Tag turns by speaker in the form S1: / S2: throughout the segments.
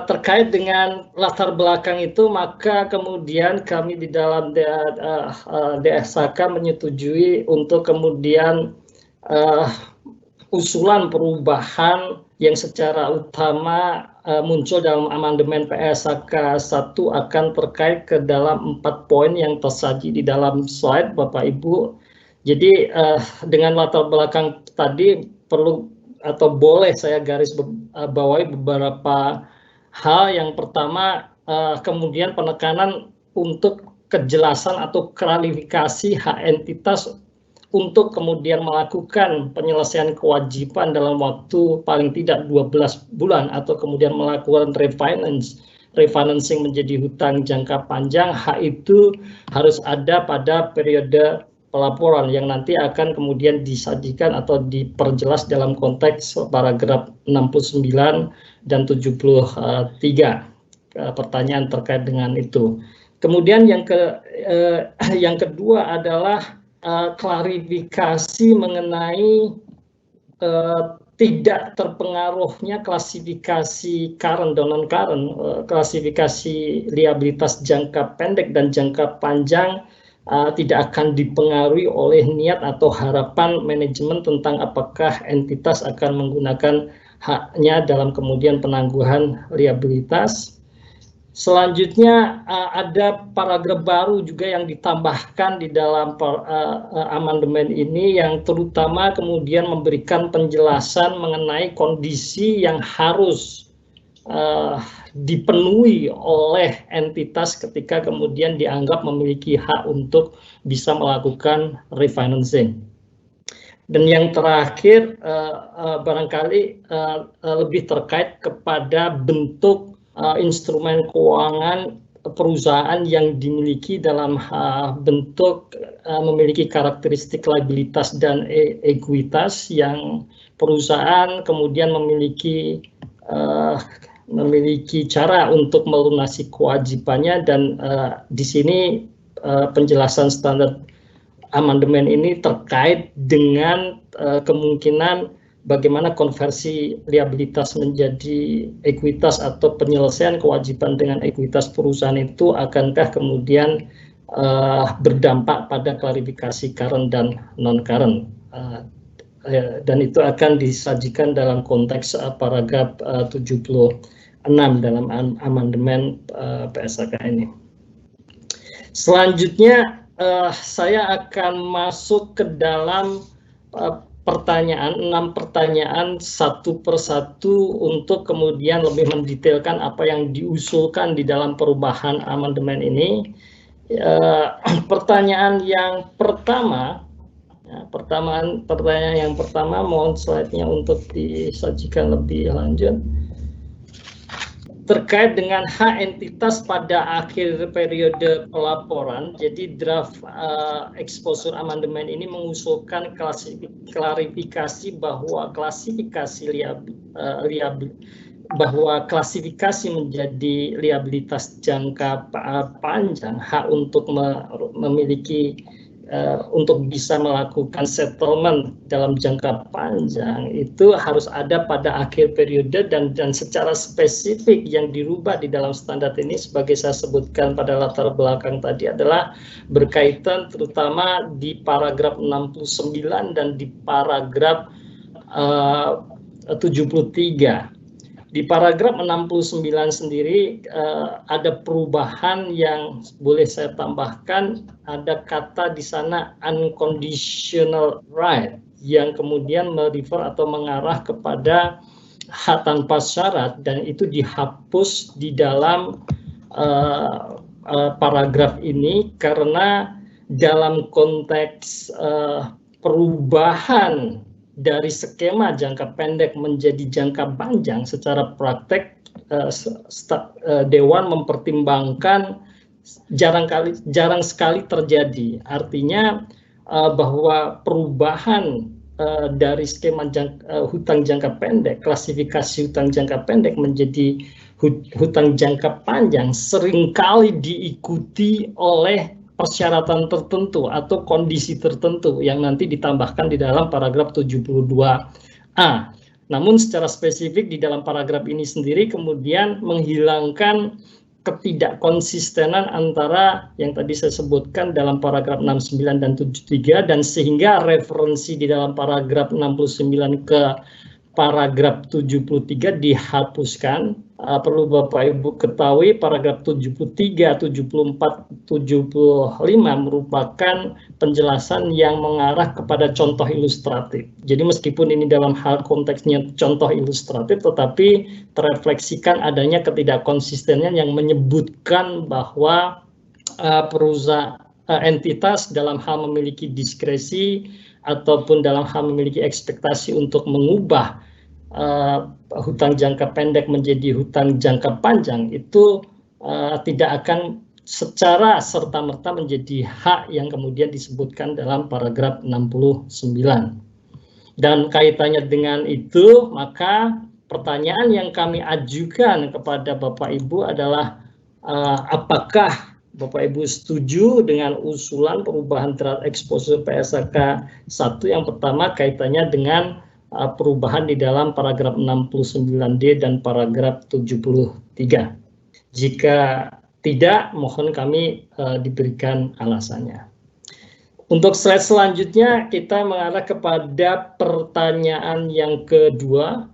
S1: terkait dengan latar belakang itu, maka kemudian kami di dalam DSAK menyetujui untuk kemudian usulan perubahan yang secara utama muncul dalam amandemen PSAK 1 akan terkait ke dalam 4 poin yang tersaji di dalam slide Bapak Ibu. Jadi dengan latar belakang tadi perlu atau boleh saya garis bawahi beberapa hal. Yang pertama, kemudian penekanan untuk kejelasan atau klarifikasi hak entitas untuk kemudian melakukan penyelesaian kewajiban dalam waktu paling tidak 12 bulan atau kemudian melakukan refinancing menjadi hutang jangka panjang. Hak itu harus ada pada periode pelaporan yang nanti akan kemudian disajikan atau diperjelas dalam konteks paragraf 69 dan 73. Pertanyaan terkait dengan itu. Kemudian yang kedua adalah klarifikasi mengenai tidak terpengaruhnya klasifikasi current dan non-current, klasifikasi liabilitas jangka pendek dan jangka panjang tidak akan dipengaruhi oleh niat atau harapan manajemen tentang apakah entitas akan menggunakan haknya dalam kemudian penangguhan liabilitas. Selanjutnya ada paragraf baru juga yang ditambahkan di dalam amandemen ini yang terutama kemudian memberikan penjelasan mengenai kondisi yang harus dipenuhi oleh entitas ketika kemudian dianggap memiliki hak untuk bisa melakukan refinancing. Dan yang terakhir barangkali lebih terkait kepada bentuk instrumen keuangan perusahaan yang dimiliki dalam bentuk memiliki karakteristik liabilitas dan ekuitas yang perusahaan kemudian memiliki cara untuk melunasi kewajibannya. Dan di sini penjelasan standar amandemen ini terkait dengan kemungkinan bagaimana konversi liabilitas menjadi ekuitas atau penyelesaian kewajiban dengan ekuitas perusahaan itu akankah kemudian berdampak pada klarifikasi current dan non-current. Dan itu akan disajikan dalam konteks paragraf 76 dalam amandemen PSAK ini. Selanjutnya saya akan masuk ke dalam 6 pertanyaan satu persatu untuk kemudian lebih mendetailkan apa yang diusulkan di dalam perubahan amandemen ini. Pertanyaan yang pertama, mohon slide-nya untuk disajikan lebih lanjut. Terkait dengan hak entitas pada akhir periode pelaporan, jadi draft exposure amandemen ini mengusulkan klarifikasi bahwa klasifikasi menjadi liabilitas jangka panjang, hak untuk memiliki untuk bisa melakukan settlement dalam jangka panjang itu harus ada pada akhir periode dan secara spesifik yang dirubah di dalam standar ini sebagai saya sebutkan pada latar belakang tadi adalah berkaitan terutama di paragraf 69 dan di paragraf 73. Di paragraf 69 sendiri ada perubahan yang boleh saya tambahkan, ada kata di sana unconditional right yang kemudian merefer atau mengarah kepada hak tanpa syarat, dan itu dihapus di dalam paragraf ini karena dalam konteks perubahan dari skema jangka pendek menjadi jangka panjang secara praktek Dewan mempertimbangkan jarang sekali terjadi. Artinya bahwa perubahan dari skema hutang jangka pendek, klasifikasi hutang jangka pendek menjadi hutang jangka panjang seringkali diikuti oleh persyaratan tertentu atau kondisi tertentu yang nanti ditambahkan di dalam paragraf 72A. Namun secara spesifik di dalam paragraf ini sendiri kemudian menghilangkan ketidakkonsistenan antara yang tadi saya sebutkan dalam paragraf 69 dan 73, dan sehingga referensi di dalam paragraf 69 ke paragraf 73 dihapuskan. Perlu Bapak Ibu ketahui paragraf 73, 74, 75 merupakan penjelasan yang mengarah kepada contoh ilustratif. Jadi meskipun ini dalam hal konteksnya contoh ilustratif, tetapi terefleksikan adanya ketidakkonsistenan yang menyebutkan bahwa perusahaan entitas dalam hal memiliki diskresi ataupun dalam hal memiliki ekspektasi untuk mengubah hutang jangka pendek menjadi hutang jangka panjang itu tidak akan secara serta-merta menjadi hak yang kemudian disebutkan dalam paragraf 69. Dan kaitannya dengan itu, maka pertanyaan yang kami ajukan kepada Bapak Ibu adalah apakah Bapak Ibu setuju dengan usulan perubahan terhadap exposure PSAK 1 yang pertama kaitannya dengan perubahan di dalam paragraf 69D dan paragraf 73. Jika tidak, mohon kami diberikan alasannya. Untuk slide selanjutnya kita mengarah kepada pertanyaan yang kedua.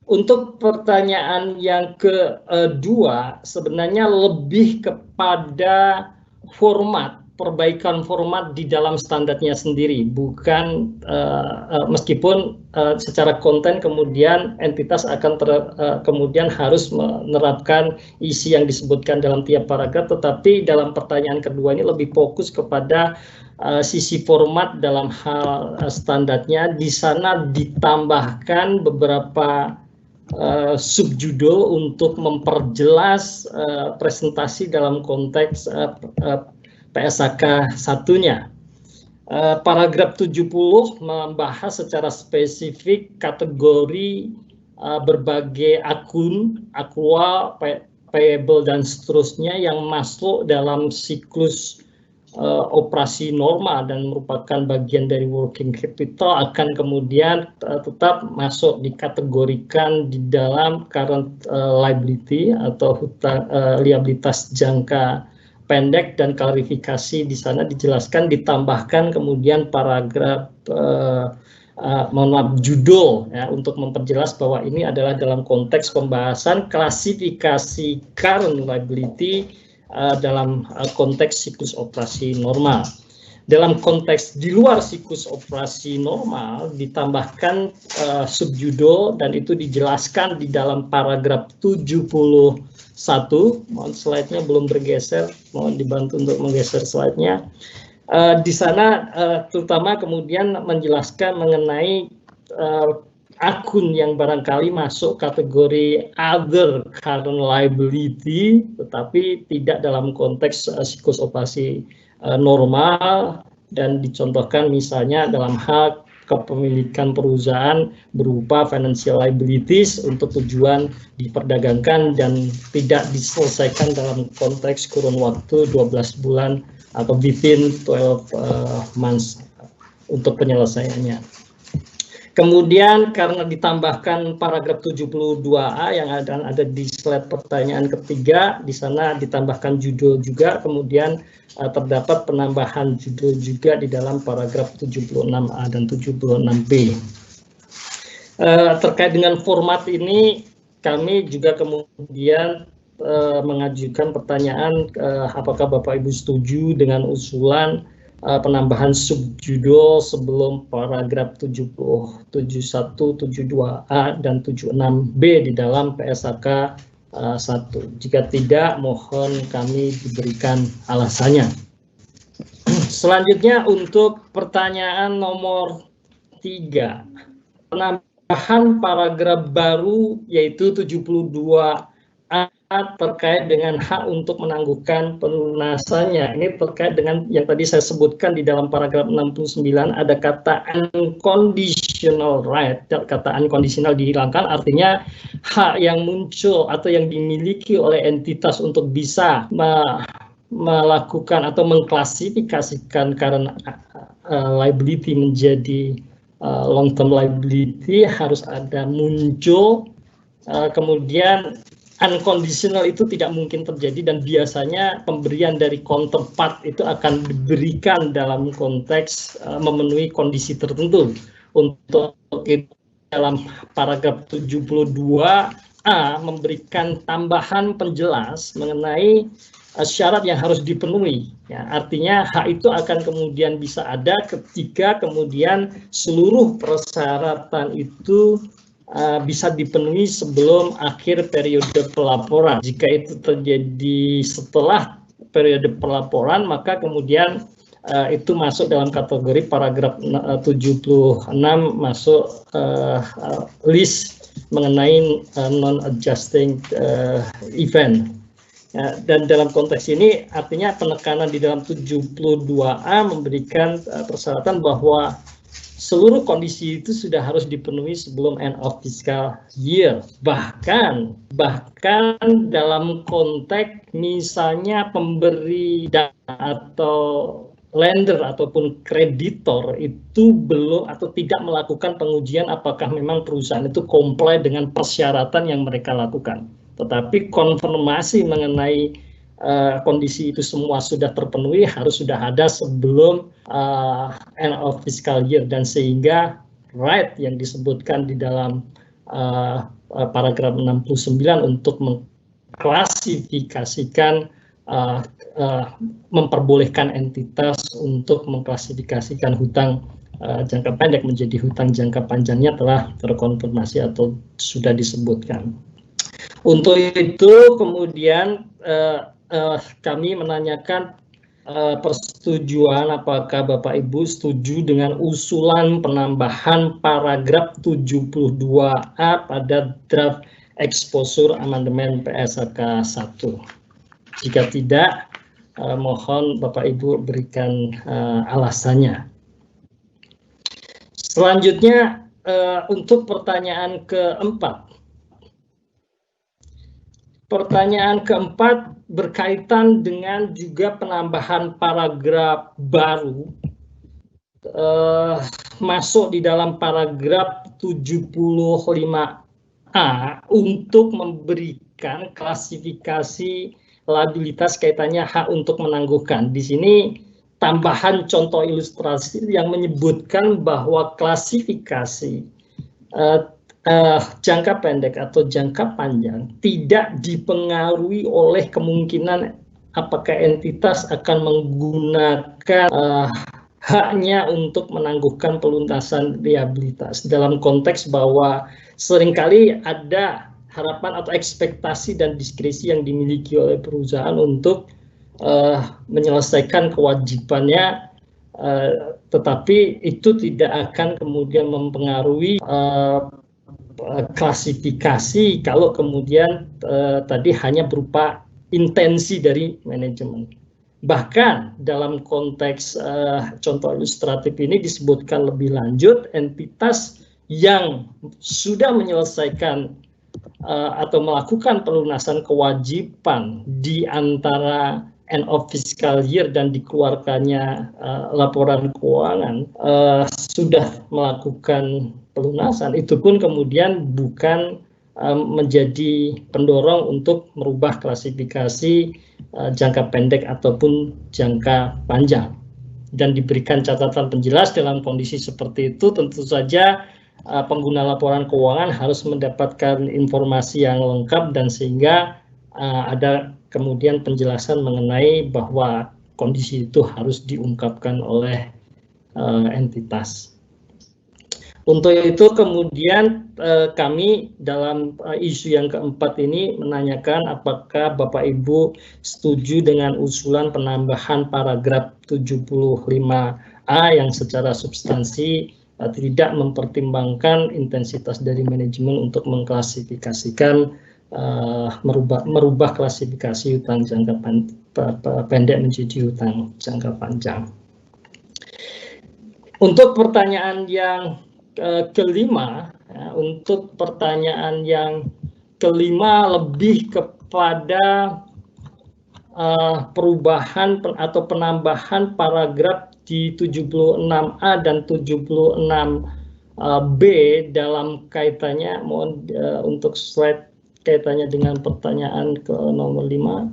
S1: Untuk pertanyaan yang kedua sebenarnya lebih kepada format, perbaikan format di dalam standarnya sendiri, bukan meskipun secara konten kemudian entitas akan kemudian harus menerapkan isi yang disebutkan dalam tiap paragraf, tetapi dalam pertanyaan kedua ini lebih fokus kepada sisi format dalam hal standarnya. Di sana ditambahkan beberapa subjudul untuk memperjelas presentasi dalam konteks PSAK satunya. Paragraf 70 membahas secara spesifik kategori berbagai akun, akrual, payable dan seterusnya yang masuk dalam siklus operasi normal dan merupakan bagian dari working capital akan kemudian tetap masuk dikategorikan di dalam current liability atau hutang liabilitas jangka pendek, dan klarifikasi di sana dijelaskan ditambahkan kemudian paragraf judul ya, untuk memperjelas bahwa ini adalah dalam konteks pembahasan klasifikasi current liability dalam konteks siklus operasi normal. Dalam konteks di luar siklus operasi normal ditambahkan subjudul, dan itu dijelaskan di dalam paragraf 71. Mohon slide-nya belum bergeser, mohon dibantu untuk menggeser slide-nya. Di sana terutama kemudian menjelaskan mengenai akun yang barangkali masuk kategori other current liability, tetapi tidak dalam konteks siklus operasi normal, dan dicontohkan misalnya dalam hal kepemilikan perusahaan berupa financial liabilities untuk tujuan diperdagangkan dan tidak diselesaikan dalam konteks kurun waktu 12 bulan atau within 12 months untuk penyelesaiannya. Kemudian karena ditambahkan paragraf 72A yang ada di slide pertanyaan ketiga, di sana ditambahkan judul juga, kemudian terdapat penambahan judul juga di dalam paragraf 76A dan 76B. Terkait dengan format ini, kami juga kemudian mengajukan pertanyaan apakah Bapak Ibu setuju dengan usulan penambahan subjudul sebelum paragraf 71, 72A dan 76B di dalam PSAK 1. Jika tidak, mohon kami diberikan alasannya. Selanjutnya untuk pertanyaan nomor 3, penambahan paragraf baru yaitu 72A terkait dengan hak untuk menangguhkan pelunasannya. Ini terkait dengan yang tadi saya sebutkan di dalam paragraf 69, ada kata unconditional right. Kata unconditional dihilangkan, artinya hak yang muncul atau yang dimiliki oleh entitas untuk bisa melakukan atau mengklasifikasikan current liability menjadi long term liability harus ada muncul, kemudian unconditional itu tidak mungkin terjadi, dan biasanya pemberian dari counterpart itu akan diberikan dalam konteks memenuhi kondisi tertentu. Untuk dalam paragraf 72A memberikan tambahan penjelas mengenai syarat yang harus dipenuhi. Ya, artinya hak itu akan kemudian bisa ada ketika kemudian seluruh persyaratan itu bisa dipenuhi sebelum akhir periode pelaporan. Jika itu terjadi setelah periode pelaporan, maka kemudian itu masuk dalam kategori paragraf 76 masuk list mengenai non-adjusting event. Ya, dan dalam konteks ini artinya penekanan di dalam 72A memberikan persyaratan bahwa seluruh kondisi itu sudah harus dipenuhi sebelum end of fiscal year. Bahkan dalam konteks misalnya pemberi dana atau lender ataupun kreditor itu belum atau tidak melakukan pengujian apakah memang perusahaan itu comply dengan persyaratan yang mereka lakukan. Tetapi konfirmasi mengenai kondisi itu semua sudah terpenuhi harus sudah ada sebelum end of fiscal year, dan sehingga right yang disebutkan di dalam paragraf 69 untuk mengklasifikasikan memperbolehkan entitas untuk mengklasifikasikan hutang jangka pendek menjadi hutang jangka panjangnya telah terkonfirmasi atau sudah disebutkan. Untuk itu kemudian kami menanyakan persetujuan apakah Bapak Ibu setuju dengan usulan penambahan paragraf 72A pada draft exposure amandemen PSAK 1. Jika tidak, mohon Bapak Ibu berikan alasannya. Selanjutnya untuk pertanyaan keempat. Pertanyaan keempat berkaitan dengan juga penambahan paragraf baru masuk di dalam paragraf 75A untuk memberikan klasifikasi liabilitas kaitannya hak untuk menangguhkan. Di sini tambahan contoh ilustrasi yang menyebutkan bahwa klasifikasi jangka pendek atau jangka panjang tidak dipengaruhi oleh kemungkinan apakah entitas akan menggunakan haknya untuk menangguhkan peluntasan liabilitas, dalam konteks bahwa seringkali ada harapan atau ekspektasi dan diskresi yang dimiliki oleh perusahaan untuk menyelesaikan kewajibannya, tetapi itu tidak akan kemudian mempengaruhi klasifikasi kalau kemudian tadi hanya berupa intensi dari manajemen. Bahkan dalam konteks contoh ilustratif ini disebutkan lebih lanjut, entitas yang sudah menyelesaikan atau melakukan pelunasan kewajiban di antara end of fiscal year dan dikeluarkannya laporan keuangan sudah melakukan pelunasan, itu pun kemudian bukan menjadi pendorong untuk merubah klasifikasi jangka pendek ataupun jangka panjang. Dan diberikan catatan penjelas dalam kondisi seperti itu tentu saja pengguna laporan keuangan harus mendapatkan informasi yang lengkap, dan sehingga ada kemudian penjelasan mengenai bahwa kondisi itu harus diungkapkan oleh entitas. Untuk itu kemudian kami dalam isu yang keempat ini menanyakan apakah Bapak Ibu setuju dengan usulan penambahan paragraf 75A yang secara substansi tidak mempertimbangkan intensitas dari manajemen untuk mengklasifikasikan merubah klasifikasi hutang jangka pendek menjadi hutang jangka panjang. Untuk pertanyaan yang kelima, untuk pertanyaan yang kelima lebih kepada perubahan atau penambahan paragraf di 76A dan 76B B dalam kaitannya, mohon untuk slide kaitannya dengan pertanyaan ke nomor 5.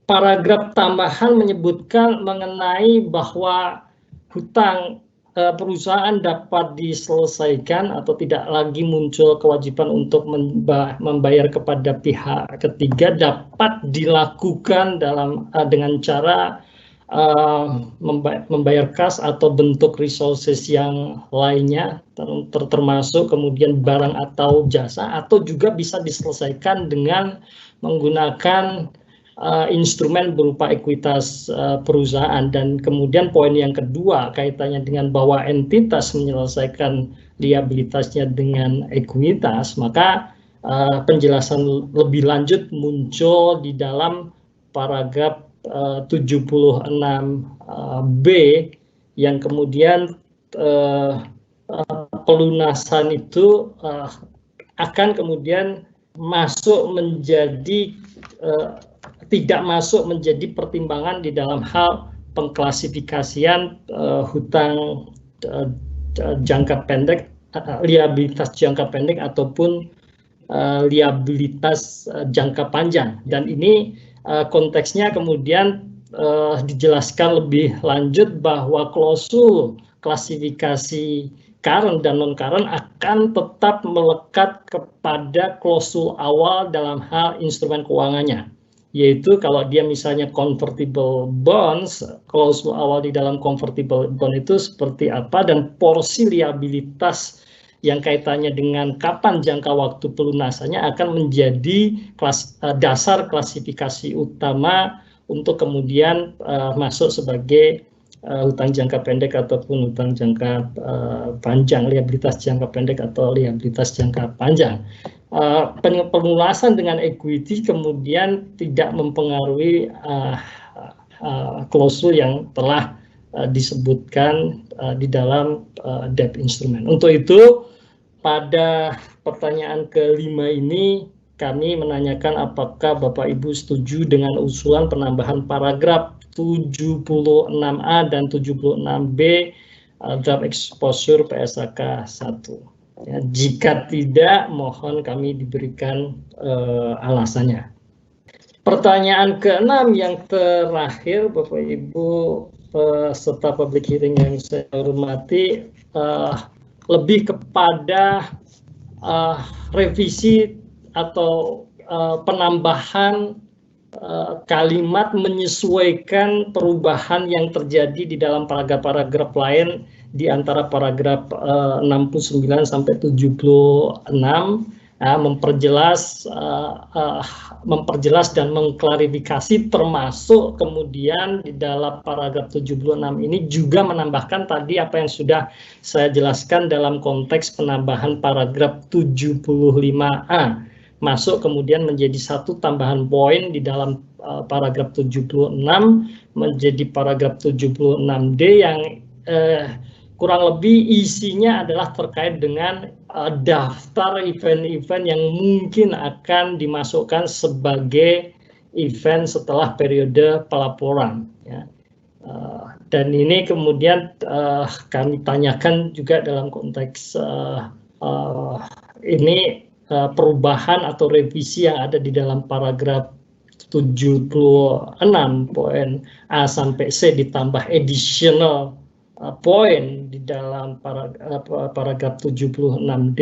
S1: Paragraf tambahan menyebutkan mengenai bahwa hutang perusahaan dapat diselesaikan atau tidak lagi muncul kewajiban untuk membayar kepada pihak ketiga, dapat dilakukan dengan cara membayar kas atau bentuk resources yang lainnya, termasuk kemudian barang atau jasa, atau juga bisa diselesaikan dengan menggunakan instrumen berupa ekuitas perusahaan. Dan kemudian poin yang kedua kaitannya dengan bahwa entitas menyelesaikan liabilitasnya dengan ekuitas, maka penjelasan lebih lanjut muncul di dalam paragraf 76B yang kemudian pelunasan itu akan kemudian masuk menjadi tidak masuk menjadi pertimbangan di dalam hal pengklasifikasian hutang jangka pendek, liabilitas jangka pendek ataupun liabilitas jangka panjang. Dan ini konteksnya kemudian dijelaskan lebih lanjut bahwa klausul klasifikasi current dan non-current akan tetap melekat kepada klausul awal dalam hal instrumen keuangannya. Yaitu kalau dia misalnya convertible bonds, klausul awal di dalam convertible bond itu seperti apa, dan porsi liabilitas yang kaitannya dengan kapan jangka waktu pelunasannya akan menjadi dasar klasifikasi utama untuk kemudian masuk sebagai hutang jangka pendek ataupun hutang jangka panjang, liabilitas jangka pendek atau liabilitas jangka panjang. Pelunasan dengan equity kemudian tidak mempengaruhi klausul yang telah disebutkan di dalam debt instrument. Untuk itu, pada pertanyaan kelima ini kami menanyakan apakah Bapak Ibu setuju dengan usulan penambahan paragraf 76A dan 76B draft exposure PSAK 1. Ya, jika tidak, mohon kami diberikan alasannya. Pertanyaan ke-6 yang terakhir, Bapak Ibu peserta public hearing yang saya hormati, lebih kepada revisi atau penambahan kalimat menyesuaikan perubahan yang terjadi di dalam paragraf-paragraf lain di antara paragraf 69 sampai 76, memperjelas dan mengklarifikasi, termasuk kemudian di dalam paragraf 76 ini juga menambahkan tadi apa yang sudah saya jelaskan dalam konteks penambahan paragraf 75A, masuk kemudian menjadi satu tambahan poin di dalam paragraf 76 menjadi paragraf 76D yang kurang lebih isinya adalah terkait dengan daftar event-event yang mungkin akan dimasukkan sebagai event setelah periode pelaporan. Ya. Dan ini kemudian kami tanyakan juga dalam konteks ini perubahan atau revisi yang ada di dalam paragraf 76 poin A sampai C ditambah additional poin di dalam paragraf 76D,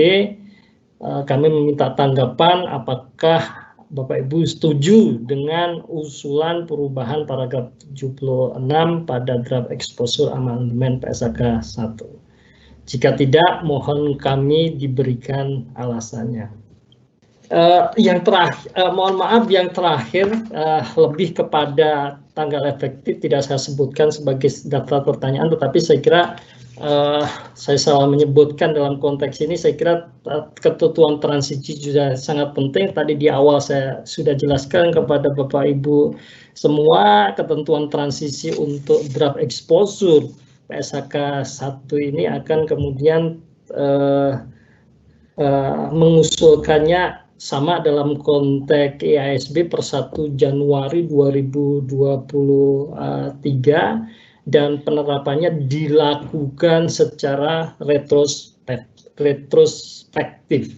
S1: kami meminta tanggapan apakah Bapak Ibu setuju dengan usulan perubahan paragraf 76 pada draft exposure amandemen PSAK 1. Jika tidak, mohon kami diberikan alasannya. Yang terakhir, mohon maaf, yang terakhir lebih kepada tanggal efektif tidak saya sebutkan sebagai daftar pertanyaan, tetapi saya kira saya salah menyebutkan dalam konteks ini. Saya kira ketentuan transisi juga sangat penting. Tadi di awal saya sudah jelaskan kepada Bapak Ibu semua, ketentuan transisi untuk draft exposure PSAK 1 ini akan kemudian mengusulkannya sama dalam konteks IASB per 1 Januari 2023, dan penerapannya dilakukan secara retrospektif.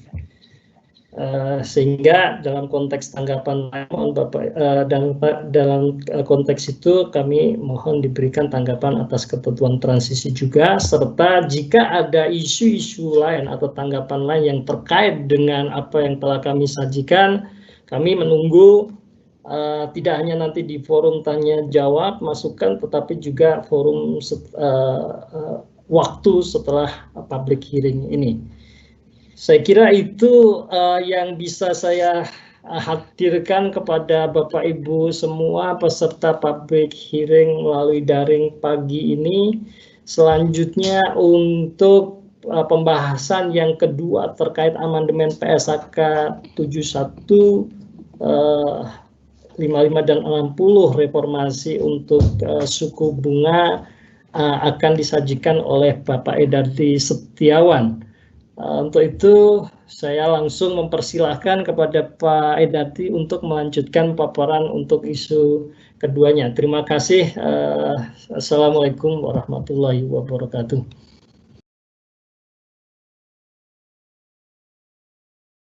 S1: Sehingga dalam konteks tanggapan Bapak, dalam konteks itu kami mohon diberikan tanggapan atas ketentuan transisi juga, serta jika ada isu-isu lain atau tanggapan lain yang terkait dengan apa yang telah kami sajikan, kami menunggu tidak hanya nanti di forum tanya jawab masukan, tetapi juga forum waktu setelah public hearing ini. Saya kira itu yang bisa saya hadirkan kepada Bapak Ibu semua peserta public hearing melalui daring pagi ini. Selanjutnya untuk pembahasan yang kedua terkait amandemen PSAK 71, 55 dan 60 reformasi untuk suku bunga akan disajikan oleh Bapak Edardi Setiawan. Untuk itu saya langsung mempersilahkan kepada Pak Edardi untuk melanjutkan paparan untuk isu keduanya. Terima kasih. Assalamualaikum warahmatullahi wabarakatuh.